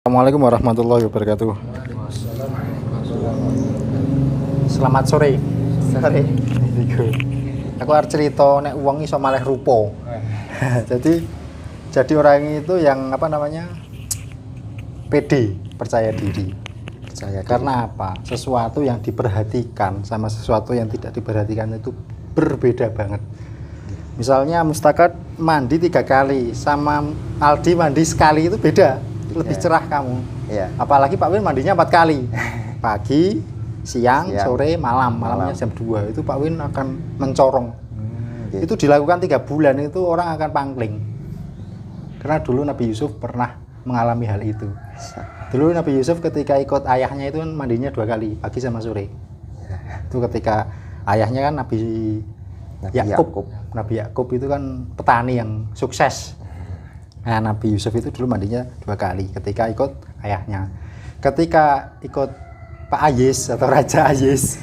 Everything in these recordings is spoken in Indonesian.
Assalamualaikum warahmatullahi wabarakatuh. Selamat sore. Sore. Aku arep cerita nek wong iso malih rupa. jadi orang itu yang pede, percaya diri. Karena apa? Sesuatu yang diperhatikan sama sesuatu yang tidak diperhatikan itu berbeda banget. Misalnya Mustaqat mandi 3 kali sama Aldi mandi sekali itu beda. Lebih cerah kamu. Iya. Apalagi Pak Win mandinya 4 kali. Pagi, siang, sore, malamnya jam 2 itu Pak Win akan mencorong. Gitu. Itu dilakukan 3 bulan itu orang akan pangling. Karena dulu Nabi Yusuf pernah mengalami hal itu. Dulu Nabi Yusuf ketika ikut ayahnya itu kan mandinya 2 kali, pagi sama sore. Itu ketika ayahnya kan Nabi Yakub. Nabi Yakub itu kan petani yang sukses. Nah, Nabi Yusuf itu dulu mandinya 2 kali ketika ikut ayahnya. Ketika ikut Pak Ayis atau Raja Ayis.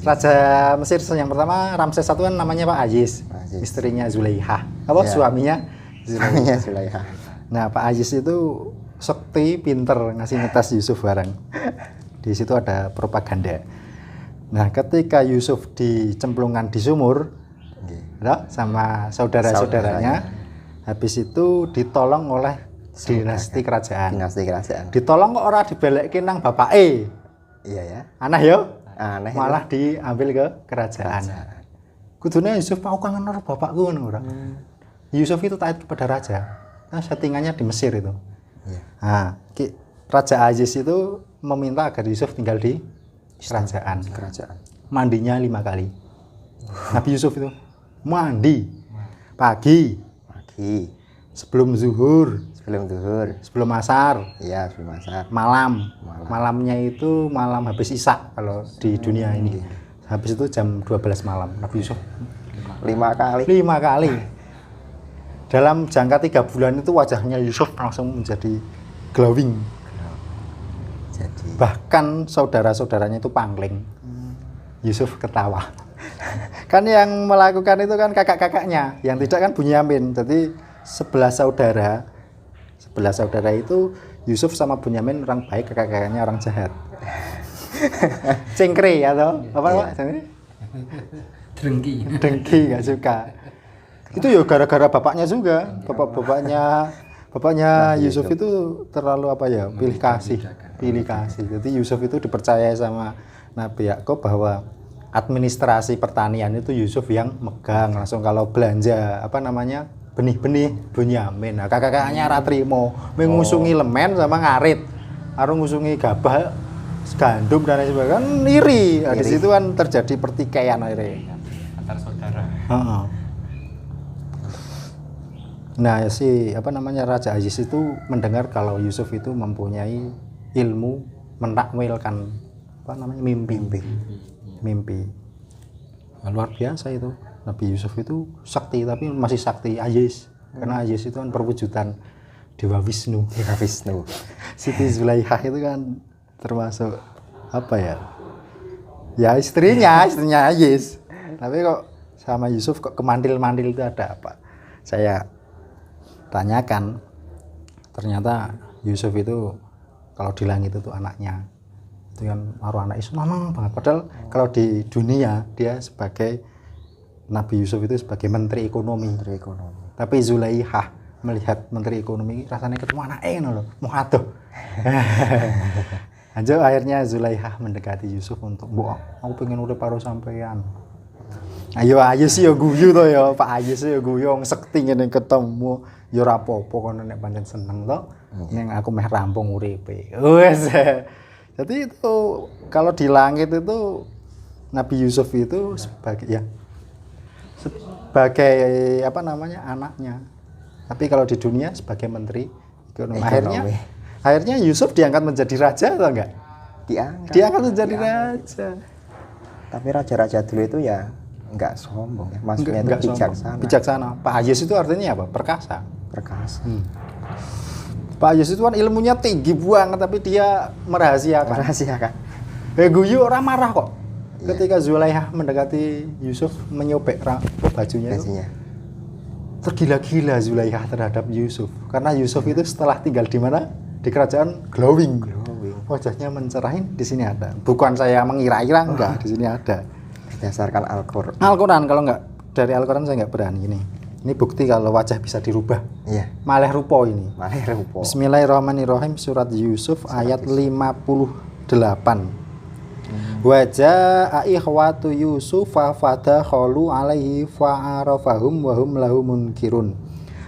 Raja Mesir yang pertama Ramses I kan namanya Pak Ayis. Istrinya Zulaikha. Suaminya Zulaikha. Nah, Pak Ayis itu sekti, pinter ngasih ngetes Yusuf bareng. Di situ ada propaganda. Nah, ketika Yusuf dicemplungkan di sumur sama saudara-saudaranya, habis itu ditolong oleh dinasti kerajaan. Ditolong kok ora dibalekin nang bapake. Iya ya. Aneh yo. Aneh. Malah diambil ke kerajaan. Kudune Yusuf aku kangen karo bapakku ngono ora. Yusuf itu taat kepada raja. Nah, settingannya di Mesir itu. Iya. Nah, Raja Aziz itu meminta agar Yusuf tinggal di kerajaan. Mandinya 5 kali. Nabi Yusuf itu mandi pagi, sebelum zuhur, sebelum asar, iya sebelum asar, malamnya itu malam habis isya kalau di dunia ini. Habis itu jam 12 malam Nabi Yusuf 5 kali. Dalam jangka 3 bulan itu wajahnya Yusuf langsung menjadi glowing. Bahkan saudara-saudaranya itu pangling. Yusuf ketawa. Kan yang melakukan itu kan kakak-kakaknya, yang tidak kan Bunyamin. Jadi 11 saudara itu Yusuf sama Bunyamin orang baik, kakak-kakaknya orang jahat. Cengkri atau apa Pak? Dengki nggak suka. Itu ya gara-gara bapaknya juga. Bapaknya Yusuf itu terlalu pilih kasih. Jadi Yusuf itu dipercaya sama Nabi Yakub bahwa administrasi pertanian itu Yusuf yang megang langsung. Kalau belanja benih-benih Bunyamin. Nah, kakak-kakaknya ra trimo, mengusungi lemen sama ngarit. Arung ngusungi gabah, gandum dan lain sebagainya. Kan iri. Nah, di situ kan terjadi pertikaian akhirnya antar saudara. Nah, Raja Aziz itu mendengar kalau Yusuf itu mempunyai ilmu menakwilkan mimpi. Nah, luar biasa itu. Nabi Yusuf itu sakti, tapi masih sakti Aziz. Karena Aziz itu kan perwujudan Dewa Wisnu. Siti Zulaikha itu kan termasuk ya istrinya Aziz. Tapi kok sama Yusuf kok kemandil-mandil itu ada apa? Saya tanyakan, ternyata Yusuf itu kalau di langit itu anaknya itu kan anak Islam banget. Padahal kalau di dunia dia sebagai Nabi Yusuf itu sebagai menteri ekonomi. Tapi Zulaikha melihat menteri ekonomi rasanya ketemu anaknya loh, mau aduh. Akhirnya Zulaikha mendekati Yusuf untuk, "Mbok, aku pengen urip karo sampean." Ayo sih ya guyu to ya, Pak Ayo sih ya guyu wong sekti ngene ketemu ya ora apa-apa kono nek pancen seneng to. Ning aku meh rampung uripe. Wes. Jadi itu kalau di langit itu Nabi Yusuf itu sebagai anaknya. Tapi kalau di dunia sebagai menteri ekonomi. Akhirnya Yusuf diangkat menjadi raja atau enggak? Diangkat menjadi raja. Tapi raja-raja dulu itu ya enggak sombong ya. Maksudnya itu bijaksana. Pak Ayis itu artinya apa? Perkasa. Pak Ayis itu kan ilmunya tinggi banget tapi dia merahasiakan. Guyu orang marah kok. Ketika Zulaikha mendekati Yusuf menyobek bajunya itu. Tergila-gila Zulaikha terhadap Yusuf. Karena Yusuf itu setelah tinggal di mana? di kerajaan glowing. Glowing. Wajahnya mencerahin, di sini ada. Bukan saya mengira-ira, enggak, di sini ada. Berdasarkan Al-Qur'an. Al-Quran, kalau enggak dari Al-Quran saya enggak berani ini. Ini bukti kalau wajah bisa dirubah. Iya. Malih rupo ini. Malih rupo. Bismillahirrahmanirrahim, surat Yusuf ayat 58. Wajah ikhwatu Yusuf fadakhalu alaihi fa'arafahum wa hum lahu munkirun.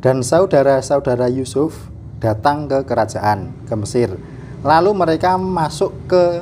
Dan saudara-saudara Yusuf datang ke kerajaan, ke Mesir. Lalu mereka masuk ke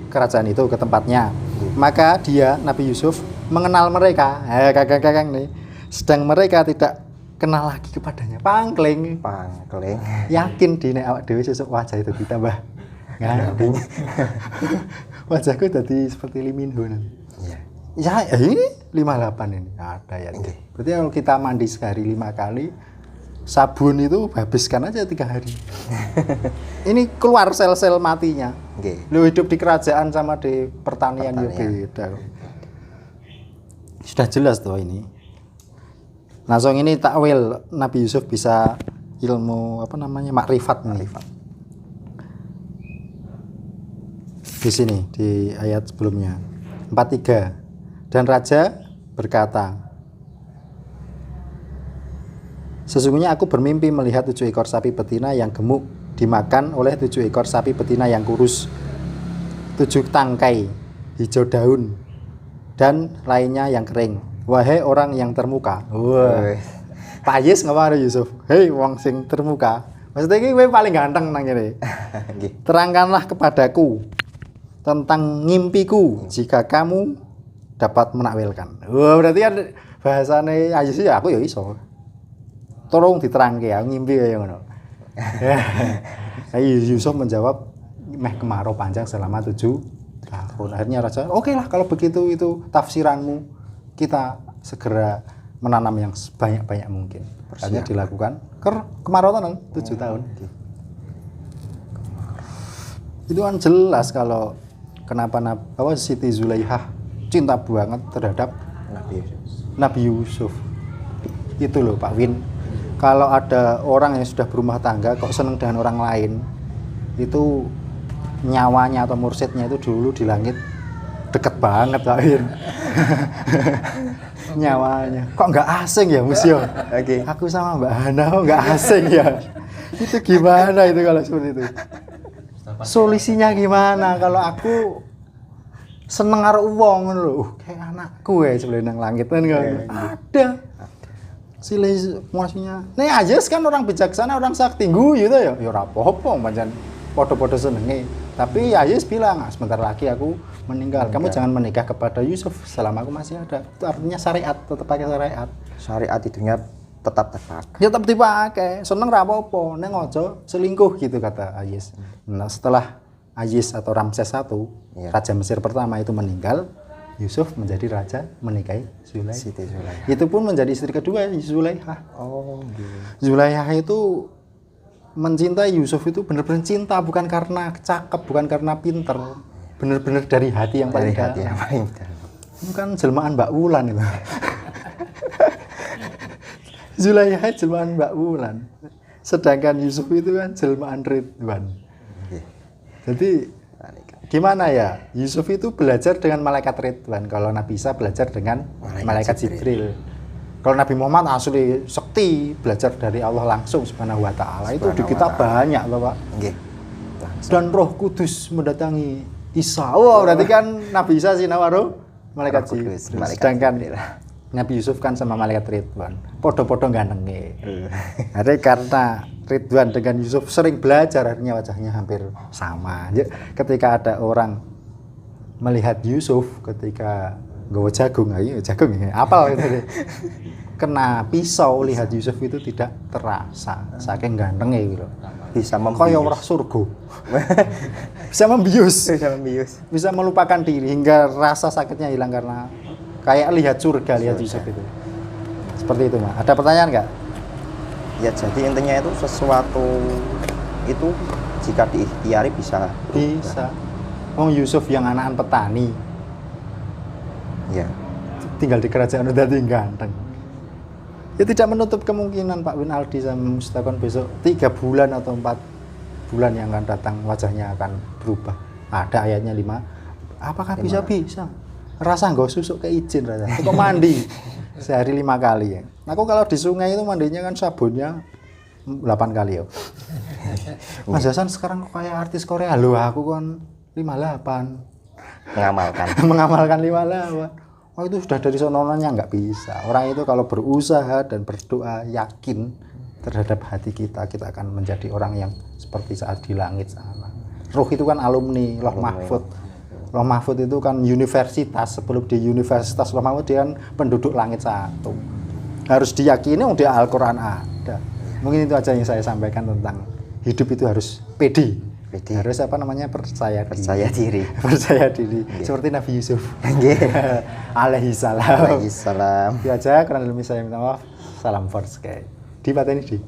kerajaan itu, ke tempatnya. Maka dia, Nabi Yusuf, mengenal mereka. Kakang-kakang nih. Sedang mereka tidak kenal lagi kepadanya. Pangkling. Yakin di nek awak dhewe sesuk wajah itu ditambah ngandung. Wajahku jadi seperti Lee Min Ho nanti. Iya. Ya ini 58 ini ada ya. Okay. Berarti kalau kita mandi sehari 5 kali, sabun itu habiskan aja 3 hari. Ini keluar sel-sel matinya. Lu hidup di kerajaan sama di pertanian ya beda. Sudah jelas tuh ini. Langsung ini takwil Nabi Yusuf bisa ilmu apa namanya makrifat nih. Di sini di ayat sebelumnya 43. Dan raja berkata, sesungguhnya aku bermimpi melihat 7 ekor sapi betina yang gemuk dimakan oleh 7 ekor sapi betina yang kurus, 7 tangkai hijau daun dan lainnya yang kering. Wahai orang yang termuka. Wah. Pak Yes ngomong Yusuf, hei wong sing termuka. Maksudnya ini gue paling ganteng nang ngene. Terangkanlah kepadaku tentang ngimpiku jika kamu dapat menakwilkan. Wah, berarti kan bahasane Ayus ya aku ya iso. Tolong diterangke ya ngimpi kaya ngono. Yusuf menjawab meh kemarau panjang selama 7 tahun. Akhirnya raja, oke lah kalau begitu itu tafsiranmu. Kita segera menanam yang sebanyak-banyak mungkin. Akhirnya dilakukan kemarau tahun 7 tahun. Itu kan jelas kalau kenapa Siti Zulaihah cinta banget terhadap Nabi Yusuf. Itu loh Pak Win. Kalau ada orang yang sudah berumah tangga kok seneng dengan orang lain, itu nyawanya atau mursyidnya itu dulu di langit deket banget Pak Win. Nyawanya kok nggak asing ya Musyo? Aku sama Mbak Hana kok nggak asing ya? Itu gimana itu kalau seperti itu? Solusinya gimana kalau aku seneng karo wong ngono lho, kayak anakku ya sebelah nang langit kan ada. Silih maksudnya. Nek Ayes kan orang bijaksana, orang sakti guyu to ya. Ya ora apa-apa pancen padha-padha senenge. Tapi Ayes bilang, sebentar lagi aku meninggal. Kamu jangan menikah kepada Yusuf selama aku masih ada. Itu artinya syariat, tetap pakai syariat. Syariat itunya tetap dipakai. Ya tetap dipakai. Seneng ra apa-apa, ning aja selingkuh gitu kata Ayes. Nah, setelah Ayes atau Ramses I, raja Mesir pertama itu meninggal, Yusuf menjadi raja menikahi Siti Zulaihah. Itu pun menjadi istri kedua Zulaihah. Oh, gitu. Zulaihah itu mencintai Yusuf itu benar-benar cinta, bukan karena cakep, bukan karena pinter, benar-benar dari hati yang paling dalam. Itu kan jelmaan Mbak Wulan itu. Zulaihah jelmaan Mbak Wulan. Sedangkan Yusuf itu kan jelmaan Ridwan. Jadi gimana ya? Yusuf itu belajar dengan malaikat Ridwan, kalau Nabi Isa belajar dengan malaikat Jibril. Kalau Nabi Muhammad asli sekti, belajar dari Allah langsung Subhanahu wa taala. Itu di kita banyak loh, Pak. Dan Roh Kudus mendatangi Isa. Oh, berarti kan Nabi Isa sinawaro malaikat Jibril. Sedangkan Nabi Yusuf kan sama malaikat Ridwan. Podo-podo gantenge. Ada karena Ridwan dengan Yusuf sering belajar, akhirnya wajahnya hampir sama. Ketika ada orang melihat Yusuf ketika nggawa jagung, ayo jagung ini apal gitu deh. Kena pisau lihat Yusuf itu tidak terasa, saking gantengnya gitu. Bisa kaya orang surga. Bisa membius. Bisa melupakan diri hingga rasa sakitnya hilang karena kayak lihat surga, lihat Yusuf itu. Seperti itu, Mas. Ada pertanyaan nggak? Ya, jadi intinya itu sesuatu itu jika diikhtiari bisa. Wong Yusuf yang anakan petani. Ya. Tinggal di kerajaan udah ganteng. Ya tidak menutup kemungkinan Pak Win Aldi sama Mustakon besok 3 bulan atau 4 bulan yang akan datang wajahnya akan berubah. Ada ayatnya 5. Apakah bisa? Rasa nggak susuk ke izin rasa. Kok mandi sehari 5 kali ya. Aku kalau di sungai itu mandinya kan sabunnya 8 kali ya. Mas Hasan sekarang kok kayak artis Korea. Loh aku kan 58. Mengamalkan 58. Oh itu sudah dari sononya nggak bisa. Orang itu kalau berusaha dan berdoa yakin terhadap hati kita akan menjadi orang yang seperti saat di langit sana. Ruh itu kan alumni Loh Mahfud. Loh Mahfud itu kan universitas. Sebelum di Universitas Loh Mahfud dia kan penduduk langit 1. Harus diyakini udah Al-Quran ada. Mungkin itu aja yang saya sampaikan tentang hidup itu harus pede. Harus percaya diri. Percaya diri. Seperti Nabi Yusuf. Alaihi salam. Itu aja, kurang lebih saya minta maaf. Salam force kayak. Di pateni di.